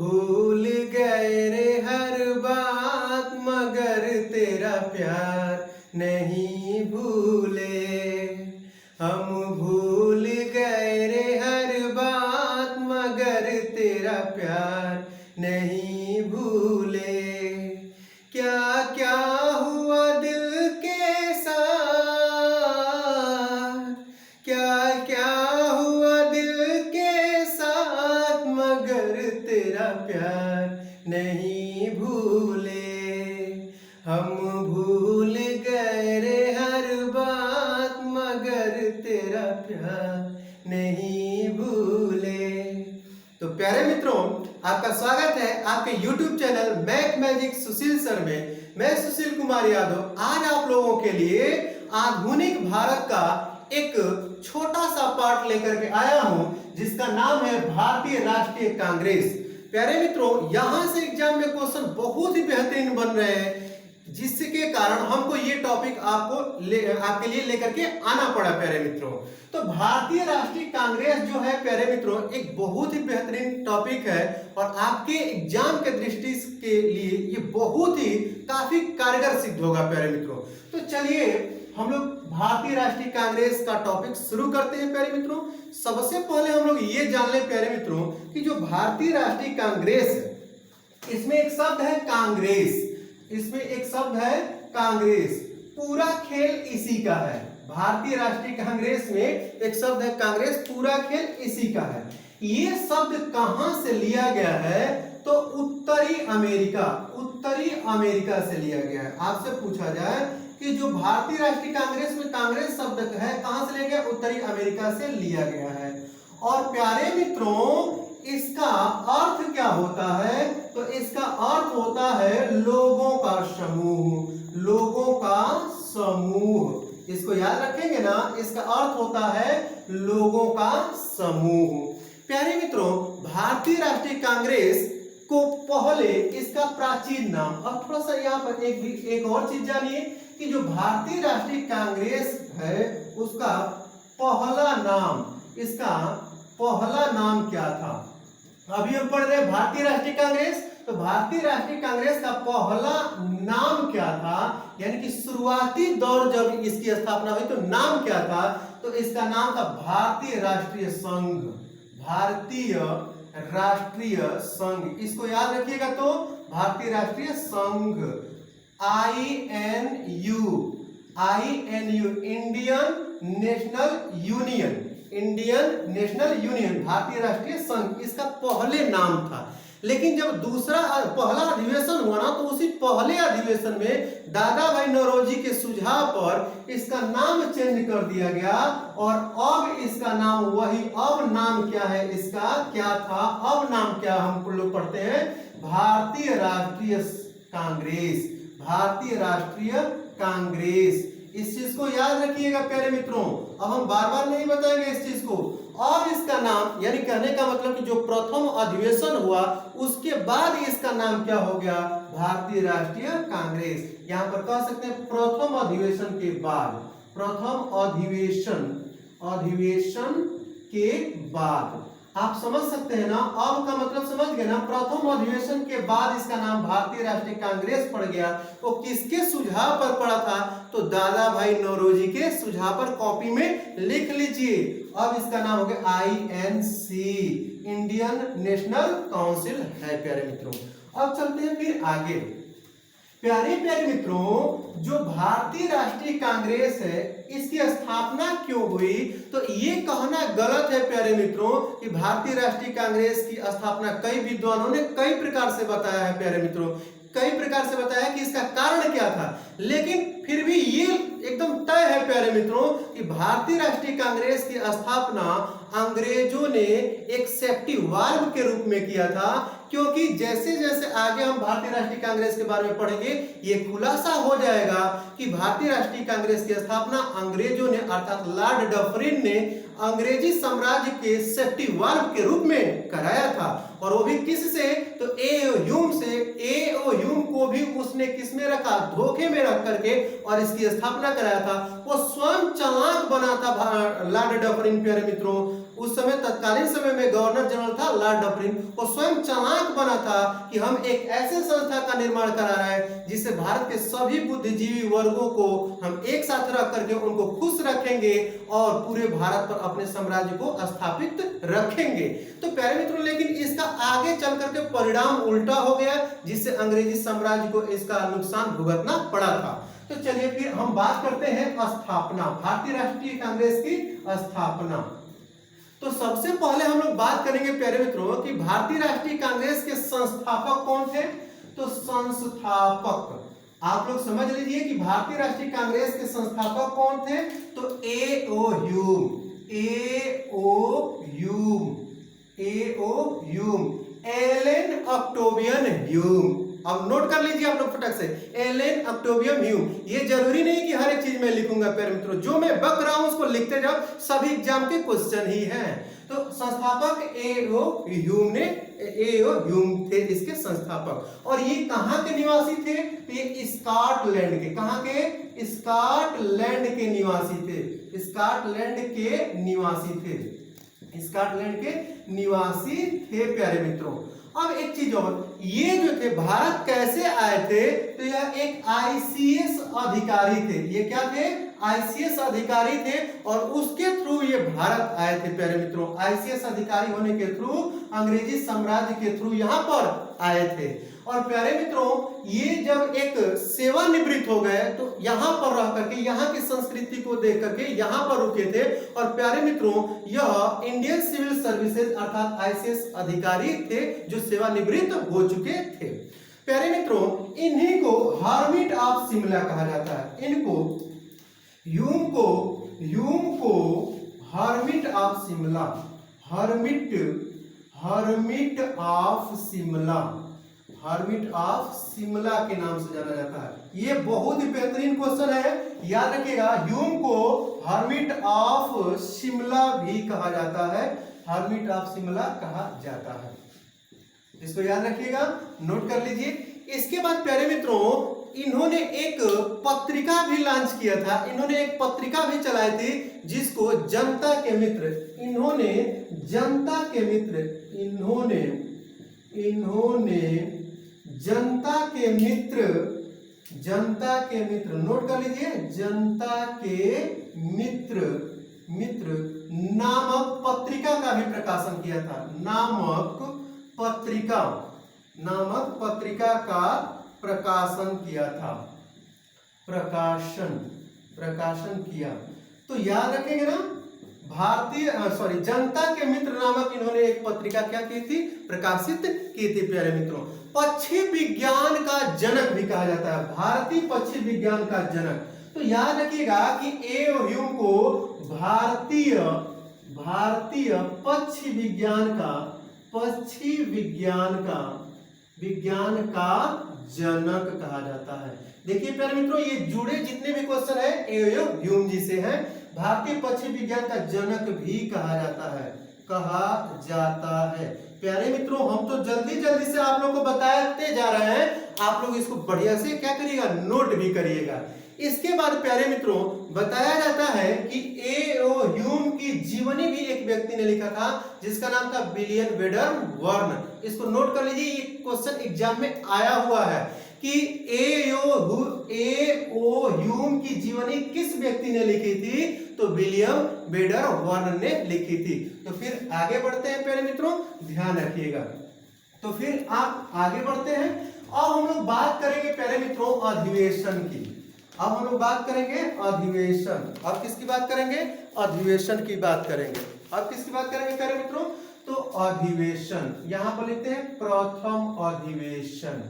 भूल गए रे हर बात मगर तेरा प्यार नहीं भूले। हम भूल गए रे हर बात मगर तेरा प्यार नहीं भूले। क्या क्या हुआ दिल के साथ, क्या क्या हुआ दिल के साथ मगर तेरा प्यार नहीं भूले। हम भूल गए रे हर बात मगर तेरा प्यार नहीं भूले। तो प्यारे मित्रों, आपका स्वागत है आपके YouTube चैनल मैथ मैजिक सुशील सर में। मैं सुशील कुमार यादव आज आप लोगों के लिए आधुनिक भारत का एक छोटा सा पार्ट लेकर के आया हूं जिसका नाम है भारतीय राष्ट्रीय कांग्रेस। प्यारे मित्रों, यहां से एग्जाम में क्वेश्चन बहुत ही बेहतरीन बन रहे हैं जिसके कारण हमको ये टॉपिक आपके लिए लेकर के आना पड़ा। प्यारे मित्रों, तो भारतीय राष्ट्रीय कांग्रेस जो है प्यारे मित्रों एक बहुत ही बेहतरीन टॉपिक है और आपके एग्जाम के दृष्टि के लिए ये बहुत ही काफी कारगर सिद्ध होगा। प्यारे मित्रों, तो चलिए हम लोग भारतीय राष्ट्रीय कांग्रेस का टॉपिक शुरू करते हैं। प्यारे मित्रों, सबसे पहले हम लोग ये जान ले प्यारे मित्रों कि जो भारतीय राष्ट्रीय कांग्रेस है इसमें एक शब्द है कांग्रेस, इसमें एक शब्द है कांग्रेस। पूरा खेल इसी का है। भारतीय राष्ट्रीय कांग्रेस में एक शब्द है कांग्रेस, पूरा खेल इसी का है। ये शब्द कहां से लिया गया है तो उत्तरी अमेरिका से लिया गया है। आपसे पूछा जाए कि जो भारतीय राष्ट्रीय कांग्रेस में कांग्रेस शब्द है कहां से लिया गया, उत्तरी अमेरिका से लिया गया है। और प्यारे मित्रों, इसका अर्थ क्या होता है तो इसका अर्थ होता है लोगों का समूह, लोगों का समूह। इसको याद रखेंगे ना, इसका अर्थ होता है लोगों का समूह। प्यारे मित्रों, भारतीय राष्ट्रीय कांग्रेस को पहले इसका प्राचीन नाम, अब थोड़ा सा यहाँ पर एक और चीज जानिए कि जो भारतीय राष्ट्रीय कांग्रेस है उसका पहला नाम, इसका पहला नाम क्या था। अभी हम पढ़ रहे हैं भारतीय राष्ट्रीय कांग्रेस, तो भारतीय राष्ट्रीय कांग्रेस का पहला नाम क्या था, यानी कि शुरुआती दौर जब इसकी स्थापना हुई तो नाम क्या था, तो इसका नाम था भारतीय राष्ट्रीय संघ, भारतीय राष्ट्रीय संघ। इसको याद रखिएगा, तो भारतीय राष्ट्रीय संघ, INU, Indian national union, Indian national union, भारतीय राष्ट्रीय संघ इसका पहले नाम था। लेकिन जब पहला अधिवेशन हुआ ना तो उसी पहले अधिवेशन में दादा भाई नौरोजी के सुझाव पर इसका नाम चेंज कर दिया गया और अब इसका नाम वही, अब नाम क्या है इसका, क्या था, अब नाम क्या हम लोग पढ़ते हैं, भारतीय राष्ट्रीय कांग्रेस, भारतीय राष्ट्रीय कांग्रेस। इस चीज को याद रखिएगा प्यारे मित्रों, अब हम बार बार नहीं बताएंगे इस चीज को। अब इसका नाम, यानी कहने का मतलब कि जो प्रथम अधिवेशन हुआ उसके बाद इसका नाम क्या हो गया, भारतीय राष्ट्रीय कांग्रेस। यहां पर कह सकते हैं प्रथम अधिवेशन के बाद, प्रथम अधिवेशन के बाद। आप समझ सकते हैं ना, अब का मतलब समझ गए ना, प्रथम अधिवेशन के बाद इसका नाम भारतीय राष्ट्रीय कांग्रेस पड़ गया। तो किसके सुझाव पर पड़ा था, तो दादा भाई नौरोजी के सुझाव पर, कॉपी में लिख लीजिए। अब इसका नाम हो गया INC, इंडियन नेशनल काउंसिल है प्यारे मित्रों। अब चलते हैं फिर आगे। प्यारे प्यारे मित्रों, जो भारतीय राष्ट्रीय कांग्रेस है इसकी स्थापना क्यों हुई, तो ये कहना गलत है प्यारे मित्रों कि भारतीय राष्ट्रीय कांग्रेस की स्थापना कई विद्वानों ने कई प्रकार से बताया है प्यारे मित्रों, कई प्रकार से बताया कि इसका कारण क्या था। लेकिन फिर भी ये एकदम तय है प्यारे मित्रों कि भारतीय राष्ट्रीय कांग्रेस की स्थापना अंग्रेजों ने एक सेफ्टी वाल्व के रूप में किया था, क्योंकि जैसे जैसे आगे हम भारतीय राष्ट्रीय कांग्रेस के बारे में पढ़ेंगे ये खुलासा हो जाएगा कि भारतीय राष्ट्रीय कांग्रेस की स्थापना अंग्रेजों ने, अर्थात लॉर्ड डफरिन ने अंग्रेजी साम्राज्य के सेफ्टी वाल्व के रूप में कराया था। और वो भी किससे, तो एओ ह्यूम से। एओ ह्यूम को भी उसने किसमें रखा, धोखे में रख करके और इसकी स्थापना कराया था। वो स्वयं चालाक बना था लॉर्ड डफरिन प्यारे मित्रों। उस समय तत्कालीन समय में गवर्नर जनरल था लॉर्ड डफरिन, वो स्वयं चालाक बना था कि हम एक ऐसे संस्था का निर्माण करा रहे हैं जिससे भारत के सभी बुद्धिजीवी वर्गों को हम एक साथ रख करके उनको खुश रखेंगे और पूरे भारत पर अपने साम्राज्य को स्थापित रखेंगे। तो प्यारे मित्रों, लेकिन इसका आगे चल करके परिणाम उल्टा हो गया, जिससे अंग्रेजी साम्राज्य को इसका नुकसान भुगतना पड़ा था। तो चलिए फिर हम बात करते हैं स्थापना, भारतीय राष्ट्रीय कांग्रेस की स्थापना। तो सबसे पहले हम लोग बात करेंगे प्यारे मित्रों कि भारतीय राष्ट्रीय कांग्रेस के संस्थापक कौन थे। तो संस्थापक आप लोग समझ लीजिए कि भारतीय राष्ट्रीय कांग्रेस के संस्थापक कौन थे। तो A O. Hume, Allan Octavian Hume. अब नोट कर लीजिए आप लोग फटक से, एलेन ऑक्टेवियन ह्यूम। ये जरूरी नहीं कि हर एक चीज में लिखूंगा प्यारे मित्रों, जो मैं बक रहा हूं उसको लिखते जाओ, सभी एग्जाम के क्वेश्चन ही हैं। तो संस्थापक ए.ओ. ह्यूम थे इसके संस्थापक। और ये कहां के निवासी थे। तो ये स्कॉटलैंड के, कहां के, स्कॉटलैंड के निवासी थे। स्कॉटलैंड के निवासी थे प्यारे मित्रों। अब एक चीज और, ये जो थे भारत कैसे आए थे। तो यह एक आईसीएस अधिकारी थे। ये क्या थे, आईसीएस अधिकारी थे और उसके थ्रू ये भारत आए थे प्यारे मित्रों। आईसीएस अधिकारी होने के थ्रू, अंग्रेजी साम्राज्य के थ्रू यहां पर आए थे। और प्यारे मित्रों, ये जब एक सेवानिवृत्त हो गए तो यहां पर रह करके यहां की संस्कृति को देख करके यहां पर रुके थे। और प्यारे मित्रों, यह इंडियन सिविल सर्विसेज अर्थात आईसीएस अधिकारी थे जो सेवानिवृत्त हो चुके थे। प्यारे मित्रों, इन्हीं को हर्मिट ऑफ शिमला कहा जाता है। इनको ह्यूम को hermit of Shimla, hermit of Shimla के नाम से जाना जाता है। ये बहुत ही बेहतरीन क्वेश्चन है, याद रखिएगा। ह्यूम को हर्मिट ऑफ शिमला भी कहा जाता है, हर्मिट ऑफ शिमला कहा जाता है। इसको याद रखिएगा, नोट कर लीजिए। इसके बाद प्यारे मित्रों, इन्होंने एक पत्रिका भी लॉन्च किया था, इन्होंने एक पत्रिका भी चलाई थी जिसको जनता के मित्र, इन्होंने जनता के मित्र नोट कर लीजिए, जनता के मित्र नामक पत्रिका का भी प्रकाशन किया था। नामक पत्रिका का प्रकाशन किया था, प्रकाशन किया। तो याद रखेंगे ना, जनता के मित्र नामक इन्होंने एक पत्रिका क्या की थी, प्रकाशित की थी प्यारे मित्रों। पक्षी विज्ञान का जनक भी कहा जाता है, भारतीय पक्षी विज्ञान का जनक। तो याद रखिएगा कि ए.ओ. ह्यूम को भारतीय पक्षी विज्ञान का जनक कहा जाता है। देखिए प्यारे मित्रों, ये जुड़े जितने भी क्वेश्चन है ए.ओ. ह्यूम जी से हैं। भारतीय पक्षी विज्ञान का जनक भी कहा जाता है। प्यारे मित्रों, हम तो जल्दी से आप लोग को बताते जा रहे हैं, आप लोग इसको बढ़िया से क्या करिएगा, नोट भी करिएगा। इसके बाद प्यारे मित्रों, बताया जाता है कि ए.ओ. ह्यूम की जीवनी भी एक व्यक्ति ने लिखा था जिसका नाम था विलियम वेडर वर्न। इसको नोट कर लीजिए, ये क्वेश्चन एग्जाम में आया हुआ है कि ए.ओ. ह्यूम की जीवनी किस व्यक्ति ने लिखी थी। तो विलियम वेडर वर्न ने लिखी थी। तो फिर आगे बढ़ते हैं प्यारे मित्रों, ध्यान रखिएगा। तो फिर आप आगे बढ़ते हैं। अब हम लोग बात करेंगे प्यारे मित्रों अधिवेशन की। अब हम लोग बात करेंगे अधिवेशन। अब किसकी बात करेंगे, अधिवेशन की बात करेंगे। अब किसकी बात करेंगे प्यारे मित्रों, तो अधिवेशन। यहां पर लिखते हैं प्रथम अधिवेशन।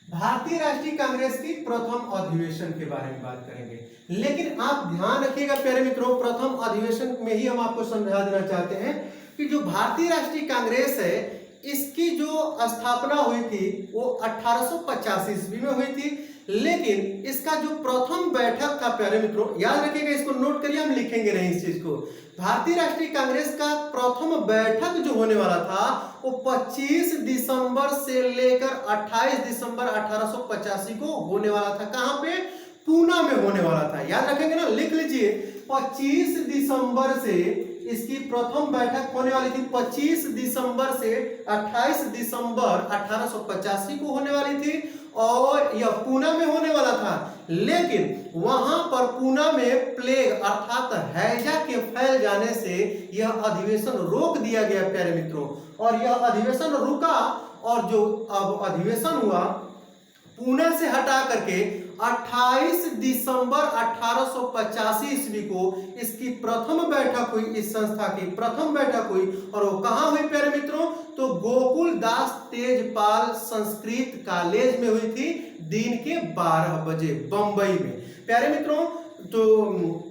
भारतीय राष्ट्रीय कांग्रेस की प्रथम अधिवेशन के बारे में बात करेंगे। लेकिन आप ध्यान रखिएगा प्यारे मित्रों, प्रथम अधिवेशन में ही हम आपको समझा देना चाहते हैं कि जो भारतीय राष्ट्रीय कांग्रेस है, इसकी जो स्थापना हुई थी वो 1885 ईस्वी में हुई थी। लेकिन इसका जो प्रथम बैठक था प्यारे मित्रों, याद रखिएगा, इसको नोट करिए, हम लिखेंगे नहीं इस चीज को। भारतीय राष्ट्रीय कांग्रेस का प्रथम बैठक जो होने वाला था वो 25 दिसंबर से लेकर 28 दिसंबर 1885 को होने वाला था। कहां पे? पूना में होने वाला था। याद रखेंगे ना, लिख लीजिए। 25 दिसंबर से इसकी प्रथम बैठक होने वाली थी, 25 दिसंबर से 28 दिसंबर 1885 को होने वाली थी, और यह पूना में होने वाला था। लेकिन वहां पर पूना में प्लेग अर्थात हैजा के फैल जाने से यह अधिवेशन रोक दिया गया प्यारे मित्रों। और यह अधिवेशन रुका, और जो अब अधिवेशन हुआ पूना से हटा करके 28 दिसंबर 1885 ईस्वी को इसकी प्रथम बैठक हुई, इस संस्था की प्रथम बैठक हुई। और वो कहां हुई प्यारे मित्रों? तो गोकुल दास तेजपाल संस्कृत कॉलेज में हुई थी, दिन के 12 बजे, बंबई में। प्यारे मित्रों, तो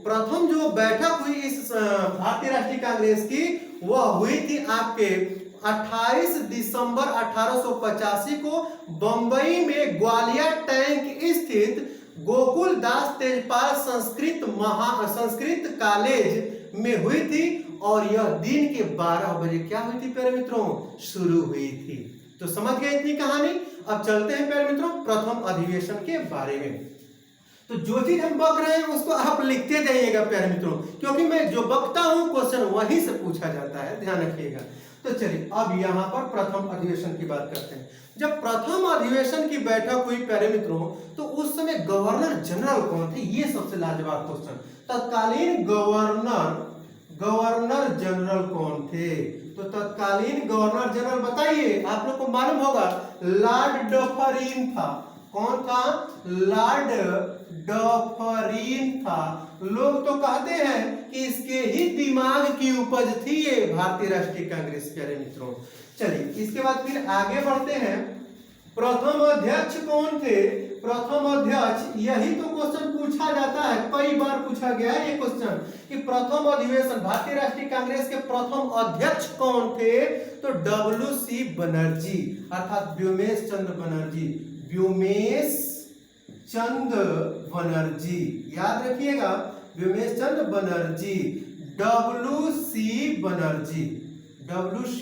प्रथम जो बैठक हुई इस भारतीय राष्ट्रीय कांग्रेस की, वह हुई थी आपके 28 दिसंबर 1885 को बंबई में ग्वालियर टैंक स्थित गोकुल दास तेजपाल संस्कृत कॉलेज में हुई थी। और यह दिन के 12 बजे क्या हुई थी प्यारे मित्रों? शुरू हुई थी। तो समझ गए इतनी कहानी। अब चलते हैं प्यारे मित्रों प्रथम अधिवेशन के बारे में। तो जो चीज हम बक रहे हैं उसको आप लिखते जाइएगा प्यारे मित्रों, क्योंकि मैं जो बकता हूं क्वेश्चन वहीं से पूछा जाता है, ध्यान रखिएगा। तो चलिए अब यहाँ पर प्रथम अधिवेशन की बात करते हैं। जब प्रथम अधिवेशन की बैठक हुई प्यारे मित्रों, तो उस समय गवर्नर जनरल कौन थे? ये सबसे लाजवाब क्वेश्चन। तत्कालीन गवर्नर जनरल कौन थे? तो तत्कालीन गवर्नर जनरल बताइए, आप लोग को मालूम होगा, लॉर्ड डफरिन था। कौन था? लॉर्ड डफरिन था। लोग तो कहते हैं कि इसके ही दिमाग की उपज थी ये भारतीय राष्ट्रीय कांग्रेस प्यारे मित्रों। चलिए इसके बाद फिर आगे बढ़ते हैं। प्रथम अध्यक्ष कौन थे? प्रथम अध्यक्ष, यही तो क्वेश्चन पूछा जाता है, कई बार पूछा गया है ये क्वेश्चन कि प्रथम अधिवेशन भारतीय राष्ट्रीय कांग्रेस के प्रथम अध्यक्ष कौन थे? तो WC बनर्जी अर्थात व्योमेश चंद्र बनर्जी, व्योमेश चंद्र बनर्जी, याद रखिएगा, व्योमेश चंद्र बनर्जी, WC बनर्जी, WC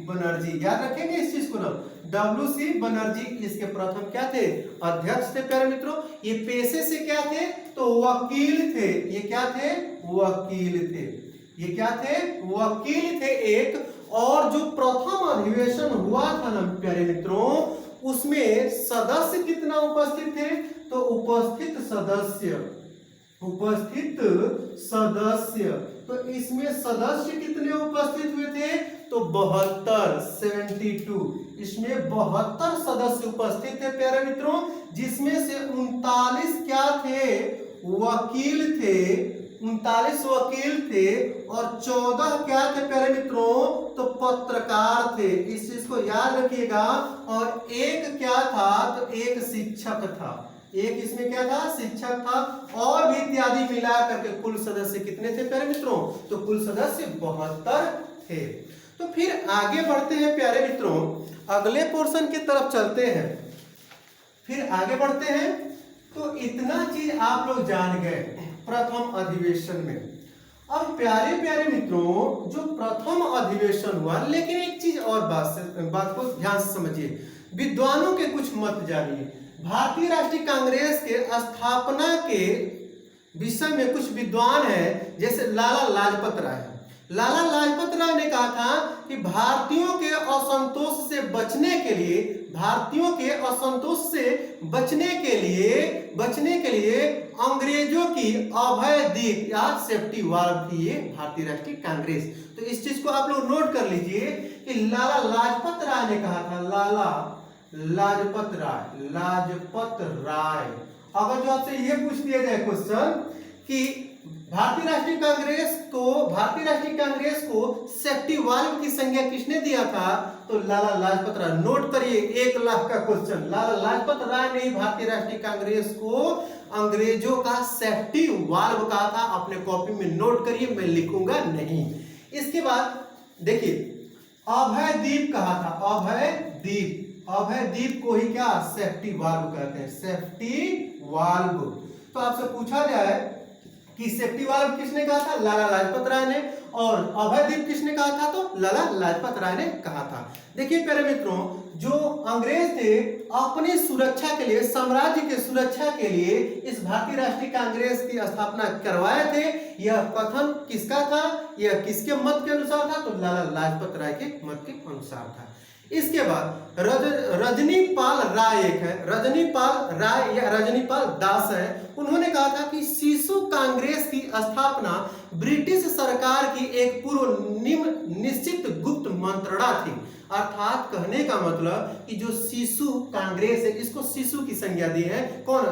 बनर्जी, याद रखेंगे इस चीज को ना, WC बनर्जी इसके प्रथम क्या थे? अध्यक्ष थे प्यारे मित्रों। ये पेशे से क्या थे? तो वकील थे। ये क्या थे? वकील थे। ये क्या थे? वकील थे एक। और जो प्रथम अधिवेशन हुआ था ना प्यारे मित्रों, उसमें सदस्य कितना उपस्थित थे? तो उपस्थित सदस्य, तो इसमें सदस्य कितने उपस्थित हुए थे? तो 72, इसमें 72 सदस्य उपस्थित थे प्यारे मित्रों, जिसमें से 39 क्या थे? वकील थे, 39 वकील थे, और 14 क्या थे प्यारे मित्रों? तो पत्रकार थे। इस चीज को याद रखिएगा। और एक क्या था? तो एक शिक्षक था। एक इसमें क्या था? शिक्षक था। और भी इत्यादि मिला करके कुल सदस्य कितने थे प्यारे मित्रों? तो कुल सदस्य 72 थे। तो फिर आगे बढ़ते हैं प्यारे मित्रों, अगले पोर्शन की तरफ चलते हैं। फिर आगे बढ़ते हैं। तो इतना चीज आप लोग जान गए प्रथम अधिवेशन में। अब प्यारे प्यारे मित्रों, जो प्रथम अधिवेशन हुआ, लेकिन एक चीज और बात को ध्यान से समझिए, विद्वानों के कुछ मत जानिए। भारतीय राष्ट्रीय कांग्रेस के स्थापना के विषय में कुछ विद्वान हैं, जैसे लाला लाजपत राय। लाला लाजपत राय ने कहा था कि भारतीयों के असंतोष से बचने के लिए अंग्रेजों की अभय दीप या सेफ्टी वाल्व थी ये भारतीय राष्ट्रीय कांग्रेस। तो इस चीज को आप लोग नोट कर लीजिए कि लाला लाजपत राय ने कहा था, लाला लाजपत राय। अगर जो आपसे ये पूछ दिया जाए क्वेश्चन कि भारतीय राष्ट्रीय कांग्रेस को सेफ्टी वाल्व की संज्ञा किसने दिया था? तो लाला लाजपत राय। नोट करिए, 1 लाख का क्वेश्चन। लाला लाजपत राय ने भारतीय राष्ट्रीय कांग्रेस को अंग्रेजों का सेफ्टी वाल्व कहा था। अपने कॉपी में नोट करिए, मैं लिखूंगा नहीं। इसके बाद देखिए, अभय दीप कहा था, अभय दीप। अभयदीप को ही क्या सेफ्टी वाल्व कहते हैं, सेफ्टी वाल्व। तो आपसे पूछा जाए कि सेफ्टी वाल्व किसने कहा था, लाला लाजपत राय ने, और अभयदीप किसने कहा था, तो लाला लाजपत राय ने कहा था। देखिए प्यारे मित्रों, जो अंग्रेज थे अपनी सुरक्षा के लिए, साम्राज्य के सुरक्षा के लिए इस भारतीय राष्ट्रीय कांग्रेस की स्थापना करवाए थे। यह कथन किसका था, यह किसके मत के अनुसार था, तो लाला लाजपत राय के मत के अनुसार था। इसके बाद रजनीपाल राय एक है, रजनीपाल राय या रजनीपाल दास है। उन्होंने कहा था कि शिशु कांग्रेस की स्थापना ब्रिटिश सरकार की एक पूर्व निश्चित गुप्त मंत्रणा थी। अर्थात कहने का मतलब कि जो शिशु कांग्रेस है, इसको शिशु की संज्ञा दी है कौन,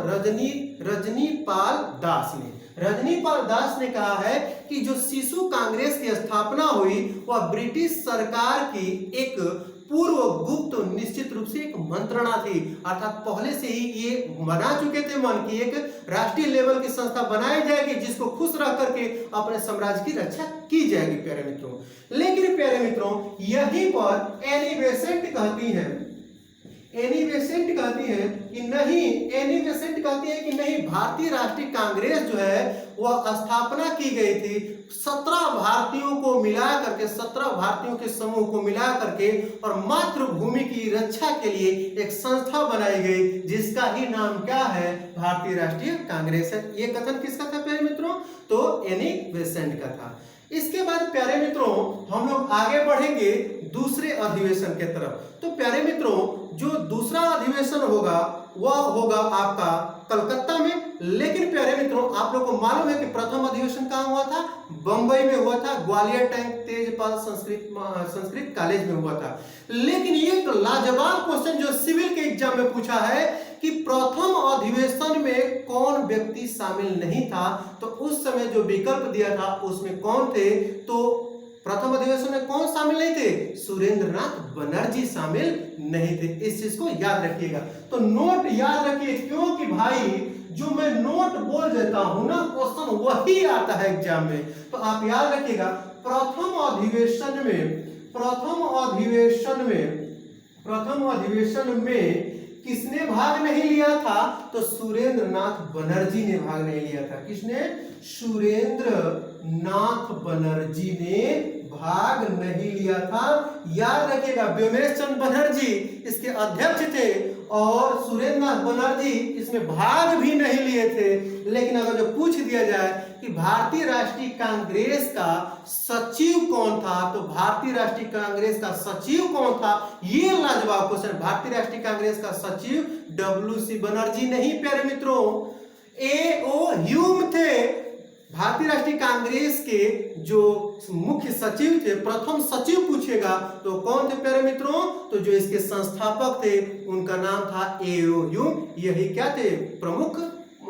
रजनीपाल दास ने। रजनीपाल दास ने कहा है कि जो शिशु कांग्रेस की स्थापना हुई वह ब्रिटिश सरकार की एक पूर्व गुप्त निश्चित रूप से एक मंत्रणा थी। अर्थात पहले से ही ये बना चुके थे मन की एक राष्ट्रीय लेवल की संस्था बनाई जाएगी जिसको खुश रह करके अपने साम्राज्य की रक्षा की जाएगी प्यारे मित्रों। लेकिन प्यारे मित्रों, यहीं पर एनी बेसेंट कहती है, एनी बेसेंट कहती है कि नहीं, एनी बेसेंट कहती है कि नहीं, भारतीय राष्ट्रीय कांग्रेस जो है वह स्थापना की गई थी 17 भारतीयों को मिला करके, 17 भारतीयों के समूह को मिला करके, और मातृभूमि की रक्षा के लिए एक संस्था बनाई गई जिसका ही नाम क्या है, भारतीय राष्ट्रीय कांग्रेस है। ये कथन किसका था प्यारे मित्रों, तो एनी बेसेंट का था। इसके बाद प्यारे मित्रों हम लोग आगे बढ़ेंगे दूसरे अधिवेशन के तरफ। तो प्यारे मित्रों, जो दूसरा अधिवेशन होगा वह होगा आपका कलकत्ता में। लेकिन प्यारे मित्रों, आप लोग को मालूम है कि प्रथम अधिवेशन कहाँ हुआ था, बंबई में हुआ था, ग्वालियर टैंक तेजपाल संस्कृत कॉलेज में हुआ था। लेकिन ये एक लाजवाब क्वेश्चन जो सिविल के एग्जाम में पूछा है कि प्रथम अधिवेशन में कौन व्यक्ति शामिल नहीं था, तो उस समय जो विकल्प दिया था उसमें कौन थे, तो प्रथम अधिवेशन में कौन शामिल नहीं थे, सुरेंद्रनाथ बनर्जी शामिल नहीं थे। इस चीज को याद रखिएगा। तो नोट याद रखिए, क्योंकि भाई जो मैं नोट बोल देता हूं ना, क्वेश्चन वही आता है एग्जाम में। तो आप याद रखिएगा, प्रथम अधिवेशन में किसने भाग नहीं लिया था, तो सुरेंद्रनाथ बनर्जी ने भाग नहीं लिया था। किसने, सुरेंद्रनाथ बनर्जी ने भाग नहीं लिया था। याद रखिएगा, व्योमेश चंद्र बनर्जी इसके अध्यक्ष थे और सुरेंद्रनाथ बनर्जी इसमें भाग भी नहीं लिए थे। लेकिन अगर जो पूछ दिया जाए कि भारतीय राष्ट्रीय कांग्रेस का सचिव कौन था, तो भारतीय राष्ट्रीय कांग्रेस का सचिव कौन था, ये लाजवाब क्वेश्चन। भारतीय राष्ट्रीय कांग्रेस का सचिव WC बनर्जी नहीं प्यारे मित्रों, A.O. ह्यूम थे। भारतीय राष्ट्रीय कांग्रेस के जो मुख्य सचिव थे, प्रथम सचिव पूछेगा तो कौन थे प्यारे मित्रों, तो जो इसके संस्थापक थे उनका नाम था A.O. ह्यूम। यही क्या थे, प्रमुख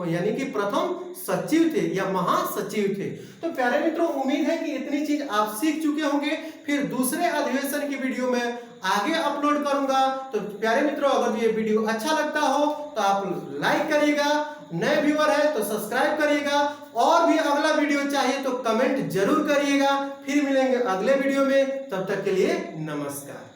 यानी कि प्रथम सचिव थे या महासचिव थे। तो प्यारे मित्रों, उम्मीद है कि इतनी चीज आप सीख चुके होंगे। फिर दूसरे अधिवेशन की वीडियो में आगे अपलोड करूंगा। तो प्यारे मित्रों, अगर ये वीडियो अच्छा लगता हो तो आप लाइक करिएगा, नए व्यूअर है तो सब्सक्राइब करिएगा, और भी अगला वीडियो चाहिए तो कमेंट जरूर करिएगा। फिर मिलेंगे अगले वीडियो में, तब तक के लिए नमस्कार।